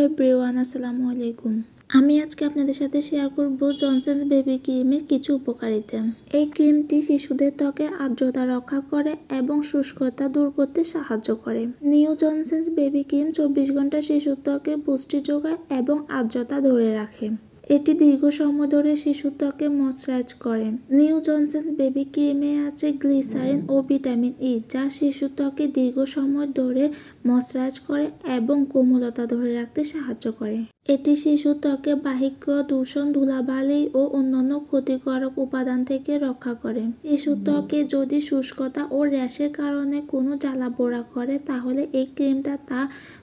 Hello everyone, আসসালামু আলাইকুম। আমি আজকে আপনাদের সাথে শেয়ার করব জনসন্স বেবি ক্রিমের কিছু উপকারিতা। এই ক্রিমটি শিশুদের ত্বকের আর্দ্রতা রক্ষা করে এবং শুষ্কতা দূর করতে সাহায্য করে। নিউ জনসন্স বেবি ক্রিম 24 ঘন্টা শিশুর ত্বকে পুষ্টি যোগায় এবং আর্দ্রতা ধরে রাখে। এটি দীর্ঘ সময় ধরে শিশুর ত্বকে ময়েশ্চারাইজ করে। নিউ জনসন্স বেবি ক্রিমে আছে গ্লিসারিন ও ভিটামিন ই, যা শিশুর ত্বকে দীর্ঘ সময় ধরে ময়েশ্চারাইজ করে এবং কোমলতা ধরে রাখতে সাহায্য করে। এটি শিশুর ত্বকে বাহ্যিক দূষণ, ধুলাবালি ও অন্যান্য ক্ষতিকারক উপাদান থেকে রক্ষা করে। শিশুর ত্বকে যদি শুষ্কতা ও র্যাশের কারণে কোনো জ্বালাপোড়া করে, তাহলে এই ক্রিমটা তা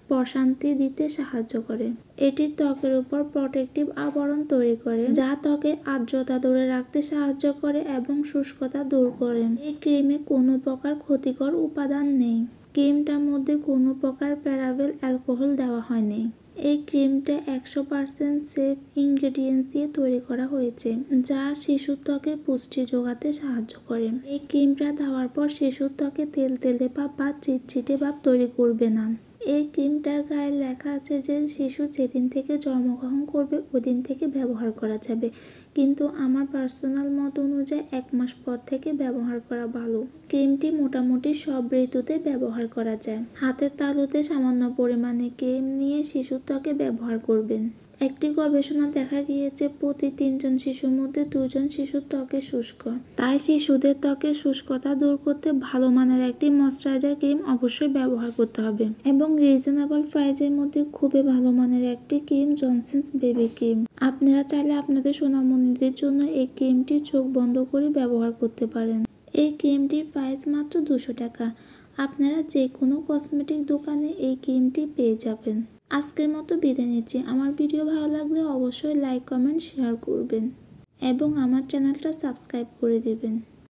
প্রশান্তি দিতে সাহায্য করে। এটি ত্বকের উপর প্রোটেক্টিভ আবরণ তৈরি করে, যা ত্বকের আর্দ্রতা ধরে রাখতে সাহায্য করে এবং শুষ্কতা দূর করে। এই ক্রিমে কোনো প্রকার ক্ষতিকর উপাদান নেই। ক্রিমটার মধ্যে কোনো প্রকার প্যারাবেন অ্যালকোহল দেওয়া হয়নি। এই ক্রিমটা 100% সেফ ইনগ্রেডিয়েন্টস দিয়ে তৈরি করা হয়েছে, যা শিশুর ত্বকে পুষ্টি যোগাতে সাহায্য করে। এই ক্রিমটা দেওয়ার পর শিশুর ত্বকে তেলতেলে ভাব বা চিটচিটে ভাব তৈরি করবে না। এই ক্রিমটার গায়ে লেখা আছে যে শিশু যেদিন থেকে জন্মগ্রহণ করবে ওই দিন থেকে ব্যবহার করা যাবে, কিন্তু আমার পার্সোনাল মত অনুযায়ী 1 মাস পর থেকে ব্যবহার করা ভালো। ক্রিমটি মোটামুটি সব ঋতুতে ব্যবহার করা যায়। হাতের তালুতে সামান্য পরিমাণে ক্রিম নিয়ে শিশুর ত্বকে ব্যবহার করবেন। একটি গবেষণা দেখা গিয়েছে প্রতি 3 জন শিশুর মধ্যে 2 জন শিশুর ত্বকে শুষ্ক। তাই শিশুদের ত্বকের শুষ্কতা দূর করতে ভালো মানের একটি ময়েশ্চারাইজার ক্রিম অবশ্যই ব্যবহার করতে হবে। এবং রিজনেবল প্রাইজের মধ্যে খুবই ভালো মানের একটি ক্রিম জনসন্স বেবি ক্রিম। আপনারা চাইলে আপনাদের সোনামণিদের জন্য এই ক্রিমটি চোখ বন্ধ করে ব্যবহার করতে পারেন। এই ক্রিমটির প্রাইস মাত্র 200 টাকা। আপনারা যে কোনো কসমেটিক দোকানে এই ক্রিমটি পেয়ে যাবেন। আজকের মতো বিদায় নিচ্ছি। আমার ভিডিও ভালো লাগলে অবশ্যই লাইক, কমেন্ট, শেয়ার করবেন এবং আমার চ্যানেলটা সাবস্ক্রাইব করে দেবেন।